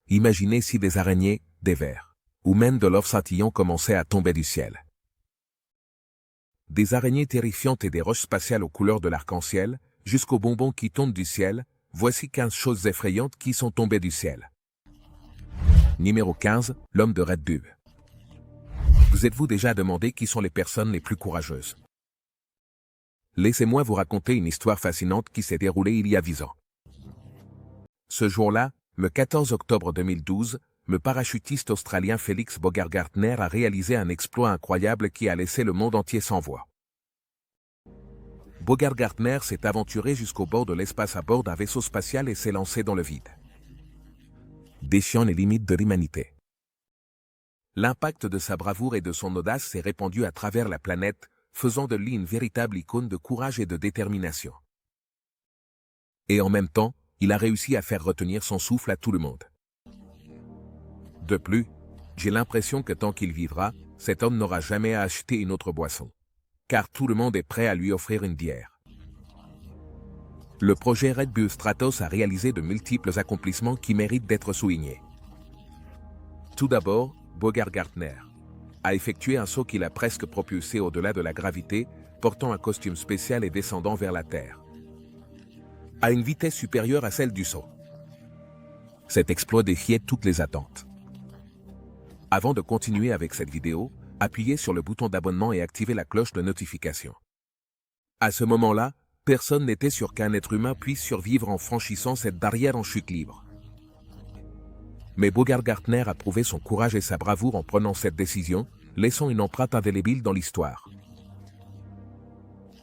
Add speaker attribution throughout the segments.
Speaker 1: Imaginez si des araignées, des vers, ou même de l'or scintillant commençaient à tomber du ciel. Des araignées terrifiantes et des roches spatiales aux couleurs de l'arc-en-ciel, jusqu'aux bonbons qui tombent du ciel, voici 15 choses effrayantes qui sont tombées du ciel. Numéro 15, l'homme de Red Bull. Vous êtes-vous déjà demandé qui sont les personnes les plus courageuses? Laissez-moi vous raconter une histoire fascinante qui s'est déroulée il y a 10 ans. Ce jour-là, le 14 octobre 2012, le parachutiste australien Felix Baumgartner a réalisé un exploit incroyable qui a laissé le monde entier sans voix. Baumgartner s'est aventuré jusqu'au bord de l'espace à bord d'un vaisseau spatial et s'est lancé dans le vide, défiant les limites de l'humanité. L'impact de sa bravoure et de son audace s'est répandu à travers la planète, faisant de lui une véritable icône de courage et de détermination. Et en même temps, il a réussi à faire retenir son souffle à tout le monde. De plus, j'ai l'impression que tant qu'il vivra, cet homme n'aura jamais à acheter une autre boisson. Car tout le monde est prêt à lui offrir une bière. Le projet Red Bull Stratos a réalisé de multiples accomplissements qui méritent d'être soulignés. Tout d'abord, Baumgartner a effectué un saut qui l'a presque propulsé au-delà de la gravité, portant un costume spécial et descendant vers la Terre, à une vitesse supérieure à celle du saut. Cet exploit défiait toutes les attentes. Avant de continuer avec cette vidéo, appuyez sur le bouton d'abonnement et activez la cloche de notification. À ce moment-là, personne n'était sûr qu'un être humain puisse survivre en franchissant cette barrière en chute libre. Mais Baumgartner a prouvé son courage et sa bravoure en prenant cette décision, laissant une empreinte indélébile dans l'histoire.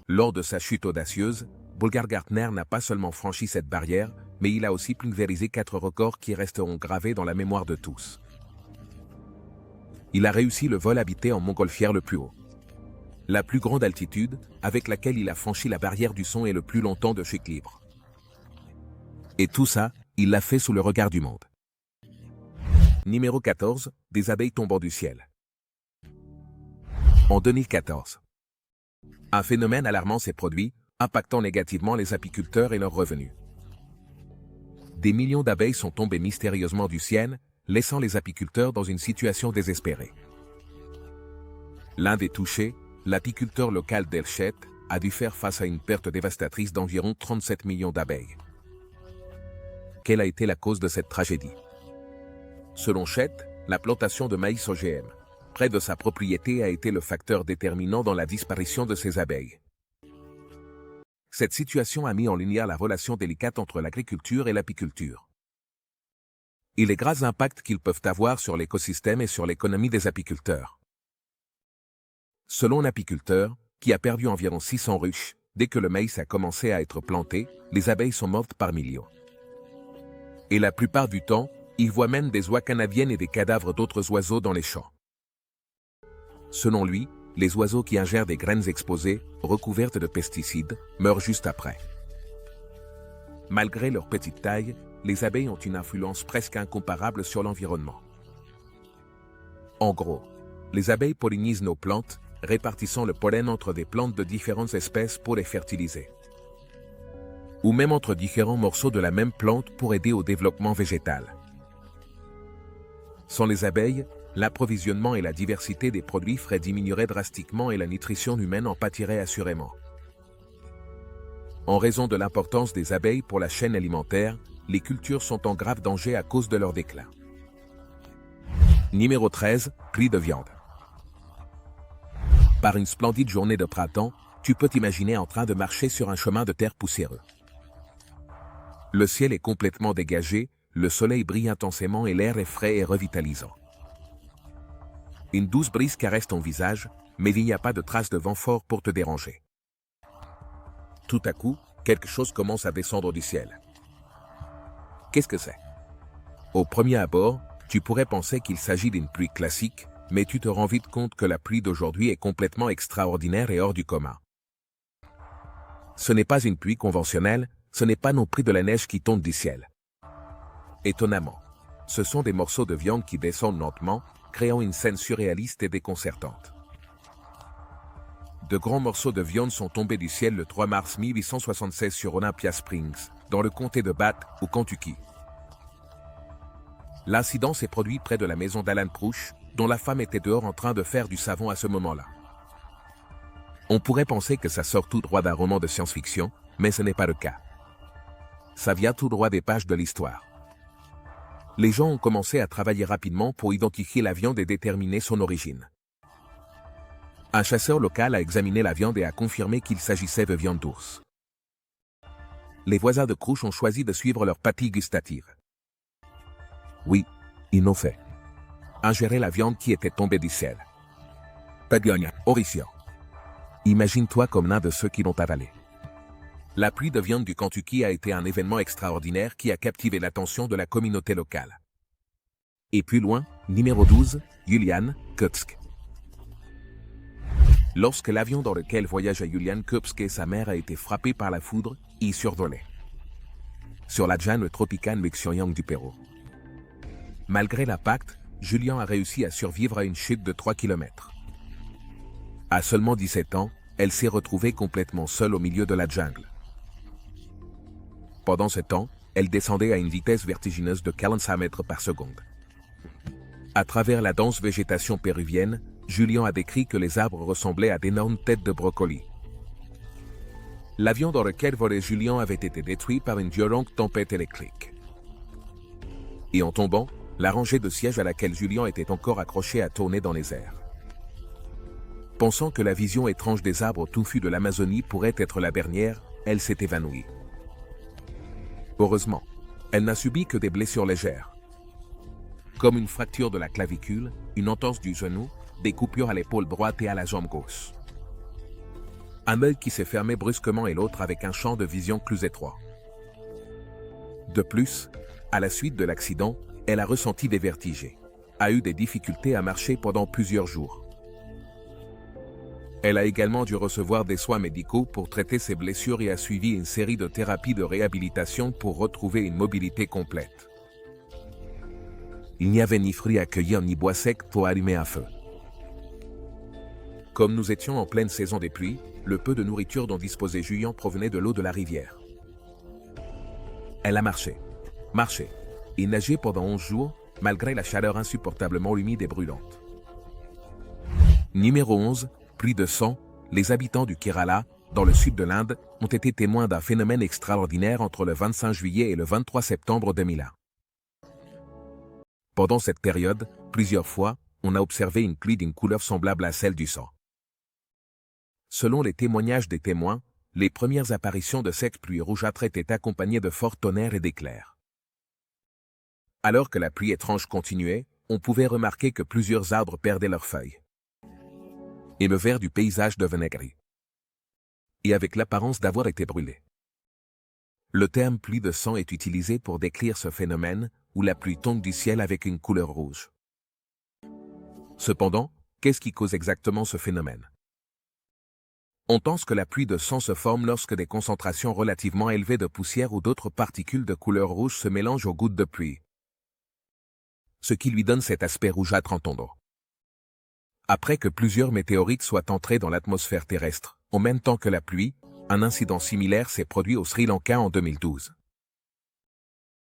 Speaker 1: Lors de sa chute audacieuse, Baumgartner n'a pas seulement franchi cette barrière, mais il a aussi pulvérisé 4 records qui resteront gravés dans la mémoire de tous. Il a réussi le vol habité en montgolfière le plus haut, la plus grande altitude, avec laquelle il a franchi la barrière du son et le plus longtemps de chute libre. Et tout ça, il l'a fait sous le regard du monde. Numéro 14, des abeilles tombant du ciel. En 2014, un phénomène alarmant s'est produit, impactant négativement les apiculteurs et leurs revenus. Des millions d'abeilles sont tombées mystérieusement du ciel, laissant les apiculteurs dans une situation désespérée. L'un des touchés, l'apiculteur local d'Elchet, a dû faire face à une perte dévastatrice d'environ 37 millions d'abeilles. Quelle a été la cause de cette tragédie? Selon Chet, la plantation de maïs OGM, près de sa propriété, a été le facteur déterminant dans la disparition de ces abeilles. Cette situation a mis en lumière la relation délicate entre l'agriculture et l'apiculture et les graves impacts qu'ils peuvent avoir sur l'écosystème et sur l'économie des apiculteurs. Selon l'apiculteur, qui a perdu environ 600 ruches, dès que le maïs a commencé à être planté, les abeilles sont mortes par millions. Et la plupart du temps, il voit même des oies canadiennes et des cadavres d'autres oiseaux dans les champs. Selon lui, les oiseaux qui ingèrent des graines exposées, recouvertes de pesticides, meurent juste après. Malgré leur petite taille, les abeilles ont une influence presque incomparable sur l'environnement. En gros, les abeilles pollinisent nos plantes, répartissant le pollen entre des plantes de différentes espèces pour les fertiliser, ou même entre différents morceaux de la même plante pour aider au développement végétal. Sans les abeilles, l'approvisionnement et la diversité des produits frais diminueraient drastiquement et la nutrition humaine en pâtirait assurément. En raison de l'importance des abeilles pour la chaîne alimentaire, les cultures sont en grave danger à cause de leur déclin. Numéro 13, prix de viande. Par une splendide journée de printemps, tu peux t'imaginer en train de marcher sur un chemin de terre poussiéreux. Le ciel est complètement dégagé, le soleil brille intensément et l'air est frais et revitalisant. Une douce brise caresse ton visage, mais il n'y a pas de trace de vent fort pour te déranger. Tout à coup, quelque chose commence à descendre du ciel. Qu'est-ce que c'est? Au premier abord, tu pourrais penser qu'il s'agit d'une pluie classique, mais tu te rends vite compte que la pluie d'aujourd'hui est complètement extraordinaire et hors du commun. Ce n'est pas une pluie conventionnelle, ce n'est pas non plus de la neige qui tombe du ciel. Étonnamment, ce sont des morceaux de viande qui descendent lentement, créant une scène surréaliste et déconcertante. De grands morceaux de viande sont tombés du ciel le 3 mars 1876 sur Olympia Springs, dans le comté de Bath, au Kentucky. L'incident s'est produit près de la maison d'Alan Prouch, dont la femme était dehors en train de faire du savon à ce moment-là. On pourrait penser que ça sort tout droit d'un roman de science-fiction, mais ce n'est pas le cas. Ça vient tout droit des pages de l'histoire. Les gens ont commencé à travailler rapidement pour identifier la viande et déterminer son origine. Un chasseur local a examiné la viande et a confirmé qu'il s'agissait de viande d'ours. Les voisins de Crouch ont choisi de suivre leur papille gustative. Oui, ils l'ont fait. Ingérer la viande qui était tombée du ciel. Pagogna, horrifiant. Imagine-toi comme l'un de ceux qui l'ont avalé. La pluie de viande du Kentucky a été un événement extraordinaire qui a captivé l'attention de la communauté locale. Et plus loin, numéro 12, Julian Kupsk. Lorsque l'avion dans lequel voyageait Julian Kupsk et sa mère a été frappé par la foudre, il survolait. Sur la Jan Tropical Mexiang du Pérou. Malgré l'impact, Julian a réussi à survivre à une chute de 3 km. À seulement 17 ans, elle s'est retrouvée complètement seule au milieu de la jungle. Pendant ce temps, elle descendait à une vitesse vertigineuse de 45 mètres par seconde. À travers la dense végétation péruvienne, Julian a décrit que les arbres ressemblaient à d'énormes têtes de brocoli. L'avion dans lequel volait Julian avait été détruit par une violente tempête électrique. Et en tombant, la rangée de sièges à laquelle Julian était encore accroché a tourné dans les airs. Pensant que la vision étrange des arbres touffus de l'Amazonie pourrait être la dernière, elle s'est évanouie. Heureusement, elle n'a subi que des blessures légères. Comme une fracture de la clavicule, une entorse du genou, des coupures à l'épaule droite et à la jambe gauche. Un œil qui s'est fermé brusquement et l'autre avec un champ de vision plus étroit. De plus, à la suite de l'accident, elle a ressenti des vertiges, a eu des difficultés à marcher pendant plusieurs jours. Elle a également dû recevoir des soins médicaux pour traiter ses blessures et a suivi une série de thérapies de réhabilitation pour retrouver une mobilité complète. Il n'y avait ni fruits à cueillir ni bois sec pour allumer un feu. Comme nous étions en pleine saison des pluies, le peu de nourriture dont disposait Julian provenait de l'eau de la rivière. Elle a marché, et nagé pendant 11 jours, malgré la chaleur insupportablement humide et brûlante. Numéro 11, pluie de sang, les habitants du Kerala, dans le sud de l'Inde, ont été témoins d'un phénomène extraordinaire entre le 25 juillet et le 23 septembre 2001. Pendant cette période, plusieurs fois, on a observé une pluie d'une couleur semblable à celle du sang. Selon les témoignages des témoins, les premières apparitions de cette pluie rougeâtre étaient accompagnées de forts tonnerres et d'éclairs. Alors que la pluie étrange continuait, on pouvait remarquer que plusieurs arbres perdaient leurs feuilles. Et le vert du paysage devenait gris. Et avec l'apparence d'avoir été brûlé. Le terme pluie de sang est utilisé pour décrire ce phénomène, où la pluie tombe du ciel avec une couleur rouge. Cependant, qu'est-ce qui cause exactement ce phénomène? On pense que la pluie de sang se forme lorsque des concentrations relativement élevées de poussière ou d'autres particules de couleur rouge se mélangent aux gouttes de pluie. Ce qui lui donne cet aspect rougeâtre en tombant. Après que plusieurs météorites soient entrés dans l'atmosphère terrestre, en même temps que la pluie, un incident similaire s'est produit au Sri Lanka en 2012.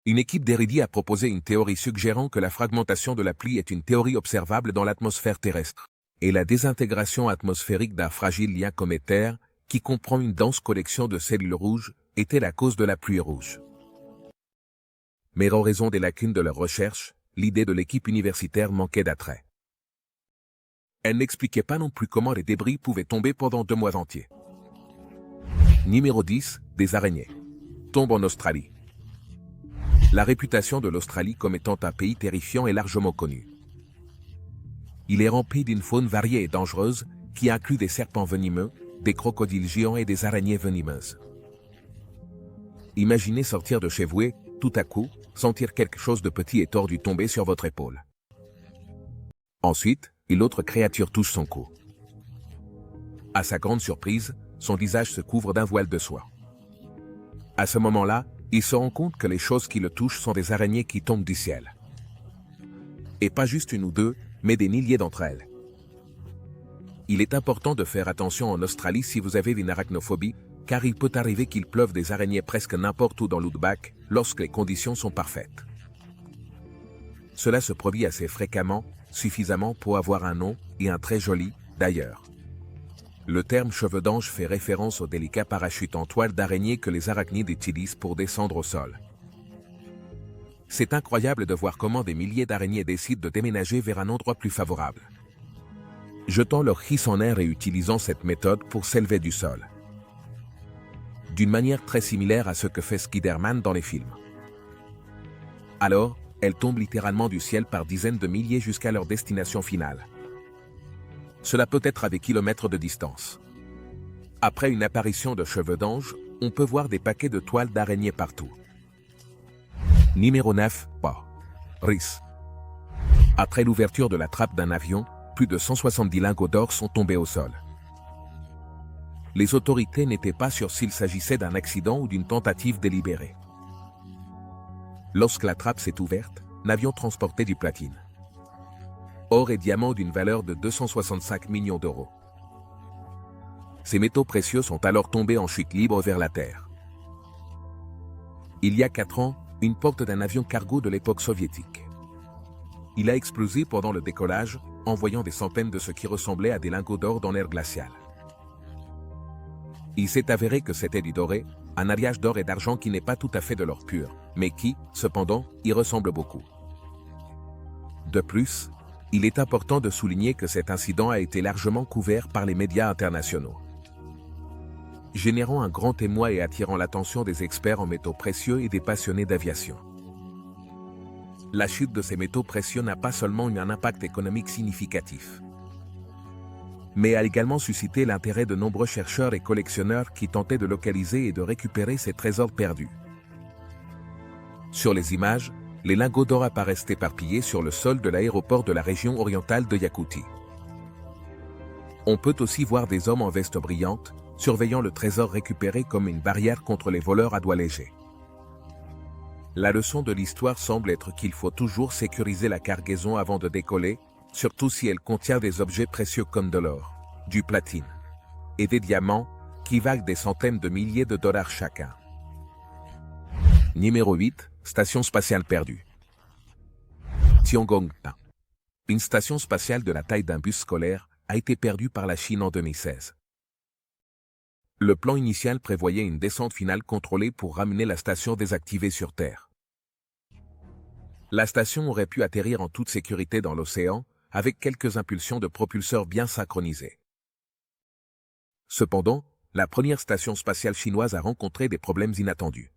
Speaker 1: Une équipe d'érudits a proposé une théorie suggérant que la fragmentation de la pluie est une théorie observable dans l'atmosphère terrestre, et la désintégration atmosphérique d'un fragile lien cométaire, qui comprend une dense collection de cellules rouges, était la cause de la pluie rouge. Mais en raison des lacunes de leurs recherches, l'idée de l'équipe universitaire manquait d'attrait. Elle n'expliquait pas non plus comment les débris pouvaient tomber pendant 2 mois entiers. Numéro 10, des araignées. Tombe en Australie. La réputation de l'Australie comme étant un pays terrifiant est largement connue. Il est rempli d'une faune variée et dangereuse, qui inclut des serpents venimeux, des crocodiles géants et des araignées venimeuses. Imaginez sortir de chez vous et, tout à coup, sentir quelque chose de petit et tordu tomber sur votre épaule. Ensuite, une autre créature touche son cou. À sa grande surprise, son visage se couvre d'un voile de soie. À ce moment-là, il se rend compte que les choses qui le touchent sont des araignées qui tombent du ciel. Et pas juste une ou deux, mais des milliers d'entre elles. Il est important de faire attention en Australie si vous avez une arachnophobie, car il peut arriver qu'il pleuve des araignées presque n'importe où dans l'outback, lorsque les conditions sont parfaites. cela se produit assez fréquemment, suffisamment pour avoir un nom, et un très joli, d'ailleurs. Le terme cheveux d'ange fait référence au délicat parachute en toile d'araignée que les arachnides utilisent pour descendre au sol. C'est incroyable de voir comment des milliers d'araignées décident de déménager vers un endroit plus favorable, jetant leur hisse en air et utilisant cette méthode pour s'élever du sol. D'une manière très similaire à ce que fait Spider-Man dans les films. Alors, elles tombent littéralement du ciel par dizaines de milliers jusqu'à leur destination finale. Cela peut être à des kilomètres de distance. Après une apparition de cheveux d'ange, on peut voir des paquets de toiles d'araignées partout. Numéro 9. RIS. Après l'ouverture de la trappe d'un avion, plus de 170 lingots d'or sont tombés au sol. Les autorités n'étaient pas sûres s'il s'agissait d'un accident ou d'une tentative délibérée. Lorsque la trappe s'est ouverte, l'avion transportait du platine, or et diamants d'une valeur de 265 millions d'euros. Ces métaux précieux sont alors tombés en chute libre vers la Terre. Il y a 4 ans, une porte d'un avion cargo de l'époque soviétique. Il a explosé pendant le décollage, envoyant des centaines de ce qui ressemblait à des lingots d'or dans l'air glacial. Il s'est avéré que c'était du doré, un alliage d'or et d'argent qui n'est pas tout à fait de l'or pur, mais qui, cependant, y ressemble beaucoup. De plus, il est important de souligner que cet incident a été largement couvert par les médias internationaux, générant un grand émoi et attirant l'attention des experts en métaux précieux et des passionnés d'aviation. La chute de ces métaux précieux n'a pas seulement eu un impact économique significatif, mais a également suscité l'intérêt de nombreux chercheurs et collectionneurs qui tentaient de localiser et de récupérer ces trésors perdus. Sur les images, les lingots d'or apparaissent éparpillés sur le sol de l'aéroport de la région orientale de Yakoutie. On peut aussi voir des hommes en veste brillante, surveillant le trésor récupéré comme une barrière contre les voleurs à doigts légers. La leçon de l'histoire semble être qu'il faut toujours sécuriser la cargaison avant de décoller, surtout si elle contient des objets précieux comme de l'or, du platine et des diamants, qui valent des centaines de milliers de dollars chacun. Numéro 8. Station spatiale perdue. Tiangong-1. Une station spatiale de la taille d'un bus scolaire a été perdue par la Chine en 2016. Le plan initial prévoyait une descente finale contrôlée pour ramener la station désactivée sur Terre. La station aurait pu atterrir en toute sécurité dans l'océan, avec quelques impulsions de propulseurs bien synchronisées. Cependant, la première station spatiale chinoise a rencontré des problèmes inattendus.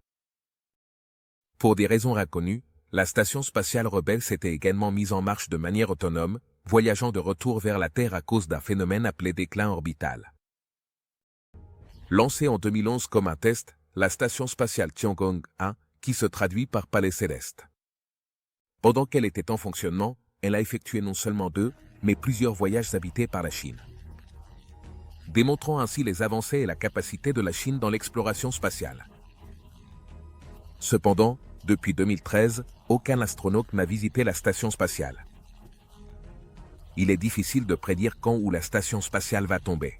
Speaker 1: Pour des raisons inconnues, la station spatiale rebelle s'était également mise en marche de manière autonome, voyageant de retour vers la Terre à cause d'un phénomène appelé déclin orbital. Lancée en 2011 comme un test, la station spatiale Tiangong-1, qui se traduit par palais céleste. Pendant qu'elle était en fonctionnement, elle a effectué non seulement 2, mais plusieurs voyages habités par la Chine, démontrant ainsi les avancées et la capacité de la Chine dans l'exploration spatiale. Cependant, depuis 2013, aucun astronaute n'a visité la station spatiale. Il est difficile de prédire quand ou la station spatiale va tomber.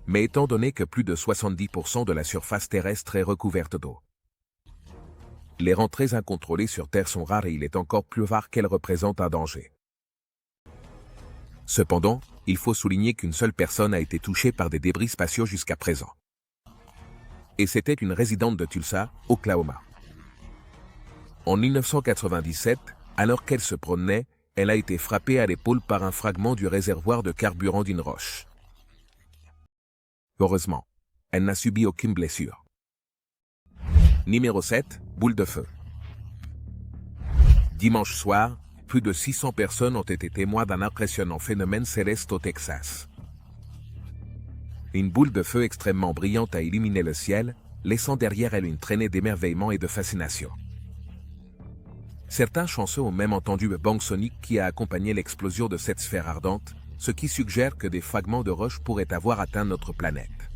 Speaker 1: Mais étant donné que plus de 70% de la surface terrestre est recouverte d'eau, les rentrées incontrôlées sur Terre sont rares et il est encore plus rare qu'elles représentent un danger. Cependant, il faut souligner qu'une seule personne a été touchée par des débris spatiaux jusqu'à présent. Et c'était une résidente de Tulsa, Oklahoma. En 1997, alors qu'elle se promenait, elle a été frappée à l'épaule par un fragment du réservoir de carburant d'une roche. Heureusement, elle n'a subi aucune blessure. Numéro 7. Boule de feu. Dimanche soir, plus de 600 personnes ont été témoins d'un impressionnant phénomène céleste au Texas. Une boule de feu extrêmement brillante a illuminé le ciel, laissant derrière elle une traînée d'émerveillement et de fascination. Certains chanceux ont même entendu le bang sonique qui a accompagné l'explosion de cette sphère ardente, ce qui suggère que des fragments de roche pourraient avoir atteint notre planète.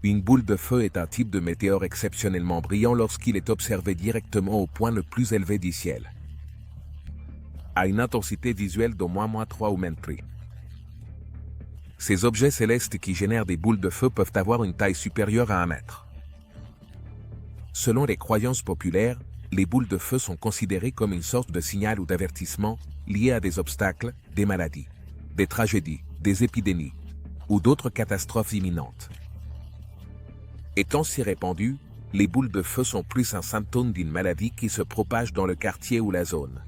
Speaker 1: Une boule de feu est un type de météore exceptionnellement brillant lorsqu'il est observé directement au point le plus élevé du ciel, à une intensité visuelle d'au moins -3 ou -3. Ces objets célestes qui génèrent des boules de feu peuvent avoir une taille supérieure à 1 mètre. Selon les croyances populaires, les boules de feu sont considérées comme une sorte de signal ou d'avertissement lié à des obstacles, des maladies, des tragédies, des épidémies ou d'autres catastrophes imminentes. Étant si répandues, les boules de feu sont plus un symptôme d'une maladie qui se propage dans le quartier ou la zone.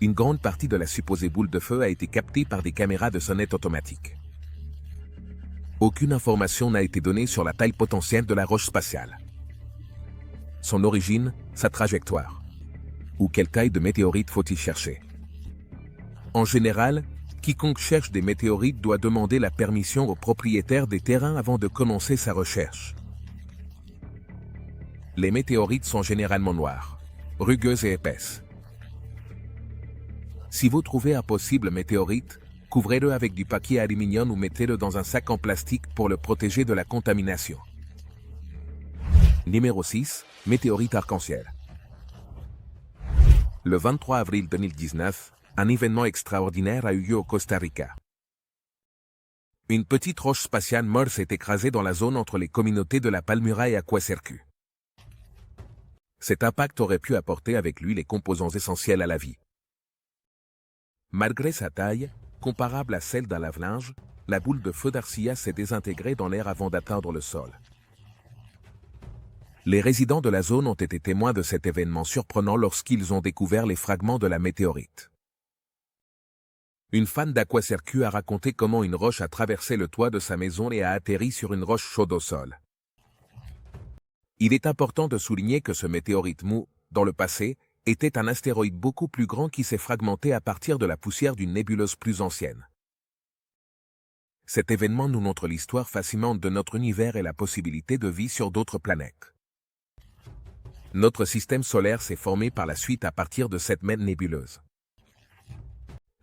Speaker 1: Une grande partie de la supposée boule de feu a été captée par des caméras de sonnette automatiques. Aucune information n'a été donnée sur la taille potentielle de la roche spatiale, son origine, sa trajectoire, ou quelle taille de météorite faut-il chercher. En général, quiconque cherche des météorites doit demander la permission au propriétaire des terrains avant de commencer sa recherche. Les météorites sont généralement noires, rugueuses et épaisses. Si vous trouvez un possible météorite, couvrez-le avec du papier aluminium ou mettez-le dans un sac en plastique pour le protéger de la contamination. Numéro 6, météorite arc-en-ciel. Le 23 avril 2019, un événement extraordinaire a eu lieu au Costa Rica. Une petite roche spatiale molle s'est écrasée dans la zone entre les communautés de La Palmyra et Aguacercu. Cet impact aurait pu apporter avec lui les composants essentiels à la vie. Malgré sa taille, comparable à celle d'un lave-linge, la boule de feu d'Arcilla s'est désintégrée dans l'air avant d'atteindre le sol. Les résidents de la zone ont été témoins de cet événement surprenant lorsqu'ils ont découvert les fragments de la météorite. Une fan d'Aguacercu a raconté comment une roche a traversé le toit de sa maison et a atterri sur une roche chaude au sol. Il est important de souligner que ce météorite mou, dans le passé, était un astéroïde beaucoup plus grand qui s'est fragmenté à partir de la poussière d'une nébuleuse plus ancienne. Cet événement nous montre l'histoire fascinante de notre univers et la possibilité de vie sur d'autres planètes. Notre système solaire s'est formé par la suite à partir de cette même nébuleuse.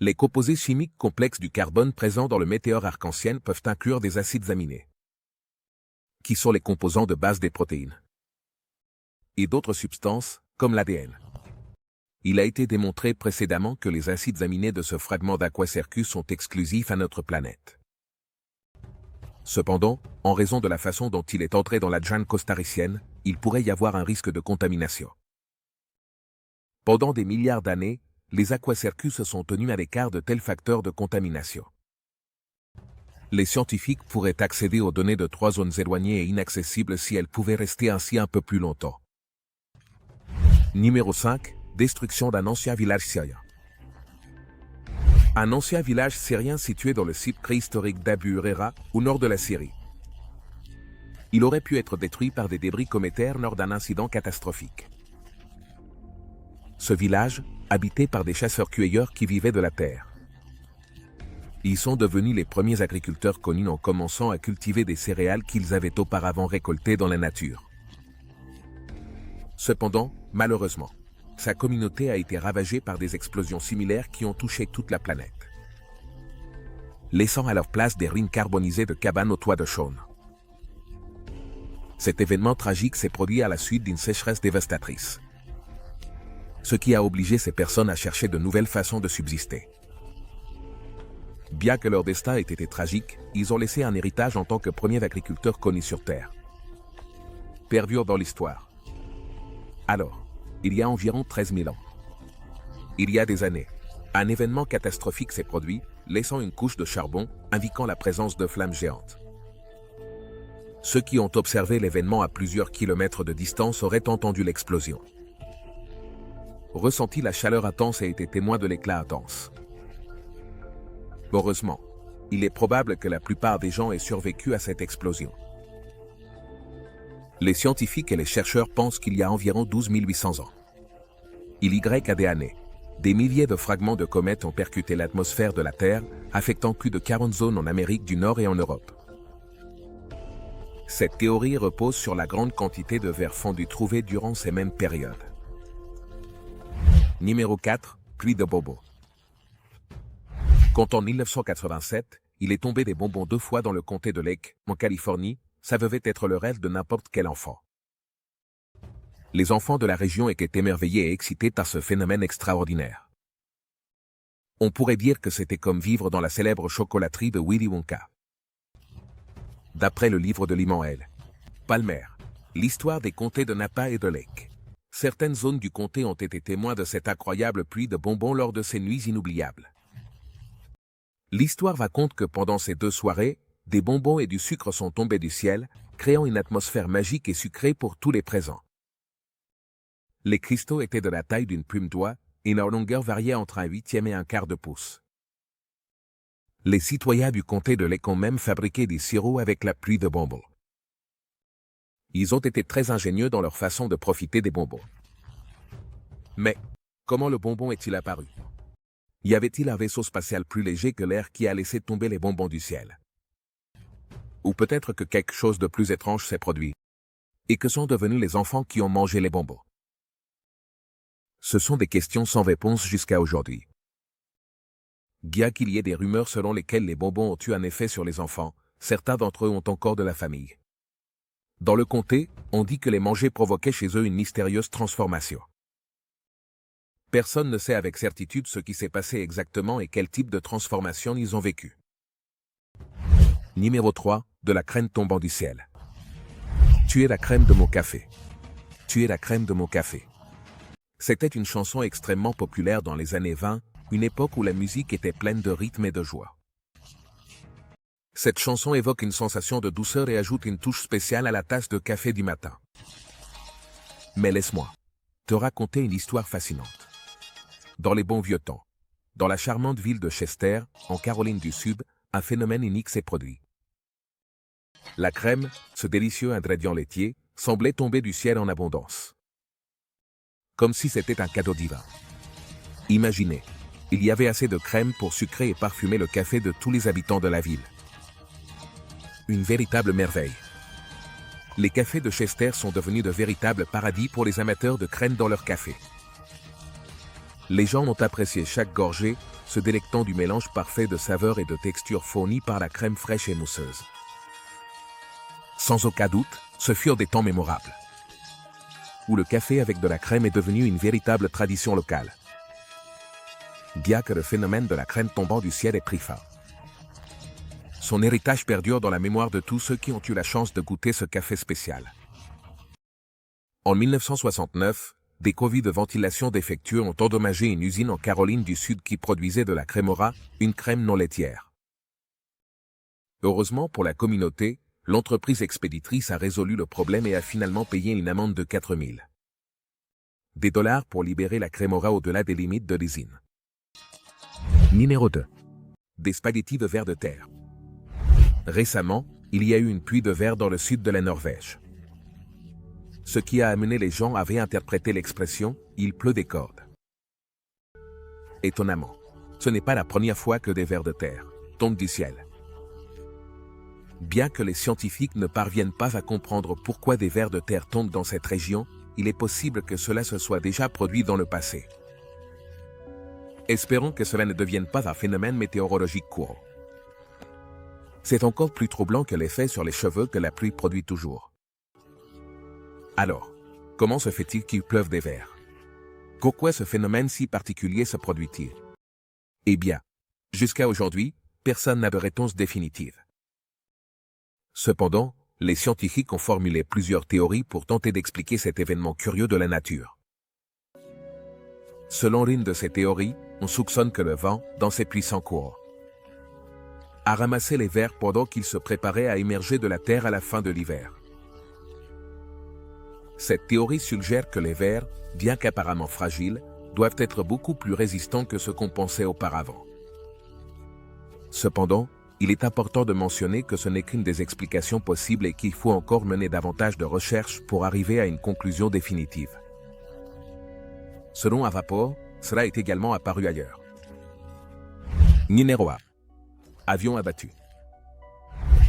Speaker 1: Les composés chimiques complexes du carbone présents dans le météore arc-en-ciel peuvent inclure des acides aminés, qui sont les composants de base des protéines, et d'autres substances, comme l'ADN. Il a été démontré précédemment que les acides aminés de ce fragment d'Aguacercu sont exclusifs à notre planète. Cependant, en raison de la façon dont il est entré dans la jungle costaricienne, il pourrait y avoir un risque de contamination. Pendant des milliards d'années, les Aguacercu se sont tenus à l'écart de tels facteurs de contamination. Les scientifiques pourraient accéder aux données de 3 zones éloignées et inaccessibles si elles pouvaient rester ainsi un peu plus longtemps. Numéro 5. Destruction d'un ancien village syrien. Un ancien village syrien situé dans le site préhistorique d'Abu Huraira, au nord de la Syrie. Il aurait pu être détruit par des débris cométaires lors d'un incident catastrophique. Ce village, habité par des chasseurs-cueilleurs qui vivaient de la terre. Ils sont devenus les premiers agriculteurs connus en commençant à cultiver des céréales qu'ils avaient auparavant récoltées dans la nature. Cependant, malheureusement, sa communauté a été ravagée par des explosions similaires qui ont touché toute la planète, laissant à leur place des ruines carbonisées de cabanes au toit de chaume. Cet événement tragique s'est produit à la suite d'une sécheresse dévastatrice, ce qui a obligé ces personnes à chercher de nouvelles façons de subsister. Bien que leur destin ait été tragique, ils ont laissé un héritage en tant que premiers agriculteurs connus sur Terre, perdure dans l'histoire. Alors, il y a environ 13 000 ans. Il y a des années, un événement catastrophique s'est produit, laissant une couche de charbon, indiquant la présence de flammes géantes. Ceux qui ont observé l'événement à plusieurs kilomètres de distance auraient entendu l'explosion, ressenti la chaleur intense et été témoins de l'éclat intense. Heureusement, il est probable que la plupart des gens aient survécu à cette explosion. Les scientifiques et les chercheurs pensent qu'il y a environ 12 800 ans. Il y a des années, des milliers de fragments de comètes ont percuté l'atmosphère de la Terre, affectant plus de 40 zones en Amérique du Nord et en Europe. Cette théorie repose sur la grande quantité de verre fondu trouvés durant ces mêmes périodes. Numéro 4. Pluie de bonbons. Quand en 1987, il est tombé des bonbons 2 fois dans le comté de Lake, en Californie, ça devait être le rêve de n'importe quel enfant. Les enfants de la région étaient émerveillés et excités par ce phénomène extraordinaire. On pourrait dire que c'était comme vivre dans la célèbre chocolaterie de Willy Wonka. D'après le livre de Lyman L. Palmer, l'histoire des comtés de Napa et de Lake Certaines zones du comté ont été témoins de cette incroyable pluie de bonbons lors de ces nuits inoubliables. L'histoire raconte que pendant ces 2 soirées, des bonbons et du sucre sont tombés du ciel, créant une atmosphère magique et sucrée pour tous les présents. Les cristaux étaient de la taille d'une plume d'oie et leur longueur variait entre 1/8 et 1/4 de pouce. Les citoyens du comté de Lake ont même fabriqué des sirops avec la pluie de bonbons. Ils ont été très ingénieux dans leur façon de profiter des bonbons. Mais, comment le bonbon est-il apparu? Y avait-il un vaisseau spatial plus léger que l'air qui a laissé tomber les bonbons du ciel? Ou peut-être que quelque chose de plus étrange s'est produit? Et que sont devenus les enfants qui ont mangé les bonbons? Ce sont des questions sans réponse jusqu'à aujourd'hui. Bien qu'il y ait des rumeurs selon lesquelles les bonbons ont eu un effet sur les enfants, certains d'entre eux ont encore de la famille. Dans le comté, on dit que les manger provoquait chez eux une mystérieuse transformation. Personne ne sait avec certitude ce qui s'est passé exactement et quel type de transformation ils ont vécu. Numéro 3, de la crème tombant du ciel. Tu es la crème de mon café. Tu es la crème de mon café. C'était une chanson extrêmement populaire dans les années 20, une époque où la musique était pleine de rythme et de joie. Cette chanson évoque une sensation de douceur et ajoute une touche spéciale à la tasse de café du matin. Mais laisse-moi te raconter une histoire fascinante. Dans les bons vieux temps, dans la charmante ville de Chester, en Caroline du Sud, un phénomène unique s'est produit. La crème, ce délicieux ingrédient laitier, semblait tomber du ciel en abondance. Comme si c'était un cadeau divin. Imaginez, il y avait assez de crème pour sucrer et parfumer le café de tous les habitants de la ville. Une véritable merveille. Les cafés de Chester sont devenus de véritables paradis pour les amateurs de crème dans leur café. Les gens ont apprécié chaque gorgée, se délectant du mélange parfait de saveurs et de textures fournies par la crème fraîche et mousseuse. Sans aucun doute, ce furent des temps mémorables, où le café avec de la crème est devenu une véritable tradition locale. Bien que le phénomène de la crème tombant du ciel ait pris fin, son héritage perdure dans la mémoire de tous ceux qui ont eu la chance de goûter ce café spécial. En 1969, des conduits de ventilation défectueux ont endommagé une usine en Caroline du Sud qui produisait de la Crémora, une crème non laitière. Heureusement pour la communauté, l'entreprise expéditrice a résolu le problème et a finalement payé une amende de 4 000 $ pour libérer la Crémora au-delà des limites de l'usine. Numéro 2. Des spaghettis de vers de terre. Récemment, il y a eu une pluie de vers dans le sud de la Norvège. Ce qui a amené les gens à réinterpréter l'expression « il pleut des cordes ». Étonnamment, ce n'est pas la première fois que des vers de terre tombent du ciel. Bien que les scientifiques ne parviennent pas à comprendre pourquoi des vers de terre tombent dans cette région, il est possible que cela se soit déjà produit dans le passé. Espérons que cela ne devienne pas un phénomène météorologique courant. C'est encore plus troublant que l'effet sur les cheveux que la pluie produit toujours. Alors, comment se fait-il qu'il pleuve des vers? Pourquoi ce phénomène si particulier se produit-il? Eh bien, jusqu'à aujourd'hui, personne n'a de réponse définitive. Cependant, les scientifiques ont formulé plusieurs théories pour tenter d'expliquer cet événement curieux de la nature. Selon l'une de ces théories, on soupçonne que le vent, dans ses puissants courants, a ramassé les vers pendant qu'ils se préparaient à émerger de la terre à la fin de l'hiver. Cette théorie suggère que les vers, bien qu'apparemment fragiles, doivent être beaucoup plus résistants que ce qu'on pensait auparavant. Cependant, il est important de mentionner que ce n'est qu'une des explications possibles et qu'il faut encore mener davantage de recherches pour arriver à une conclusion définitive. Selon un rapport, cela est également apparu ailleurs. Numéro 1. Avion abattu.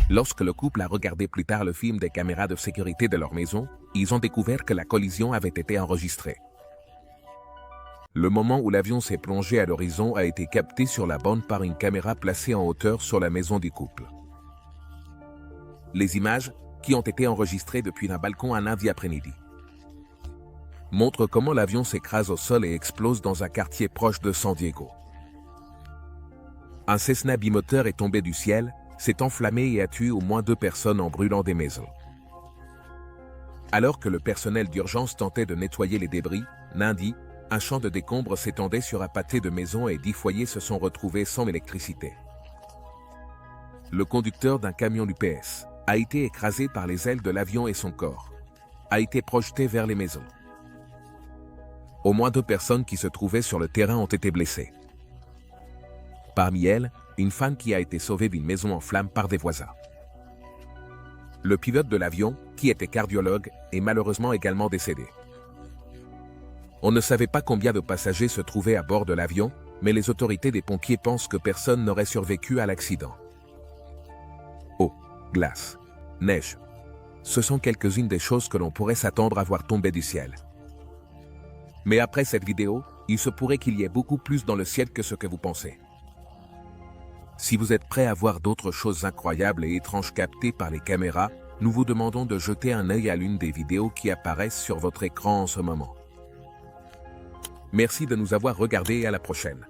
Speaker 1: Lorsque le couple a regardé plus tard le film des caméras de sécurité de leur maison, ils ont découvert que la collision avait été enregistrée. Le moment où l'avion s'est plongé à l'horizon a été capté sur la bande par une caméra placée en hauteur sur la maison du couple. Les images, qui ont été enregistrées depuis un balcon un lundi après-midi, montrent comment l'avion s'écrase au sol et explose dans un quartier proche de San Diego. Un Cessna bimoteur est tombé du ciel, s'est enflammé et a tué au moins 2 personnes en brûlant des maisons. Alors que le personnel d'urgence tentait de nettoyer les débris, lundi, un champ de décombres s'étendait sur un pâté de maisons et 10 foyers se sont retrouvés sans électricité. Le conducteur d'un camion UPS a été écrasé par les ailes de l'avion et son corps a été projeté vers les maisons. Au moins 2 personnes qui se trouvaient sur le terrain ont été blessées. Parmi elles, une femme qui a été sauvée d'une maison en flammes par des voisins. Le pilote de l'avion, qui était cardiologue, est malheureusement également décédé. On ne savait pas combien de passagers se trouvaient à bord de l'avion, mais les autorités des pompiers pensent que personne n'aurait survécu à l'accident. Eau, glace, neige. Ce sont quelques-unes des choses que l'on pourrait s'attendre à voir tomber du ciel. Mais après cette vidéo, il se pourrait qu'il y ait beaucoup plus dans le ciel que ce que vous pensez. Si vous êtes prêt à voir d'autres choses incroyables et étranges captées par les caméras, nous vous demandons de jeter un œil à l'une des vidéos qui apparaissent sur votre écran en ce moment. Merci de nous avoir regardés et à la prochaine.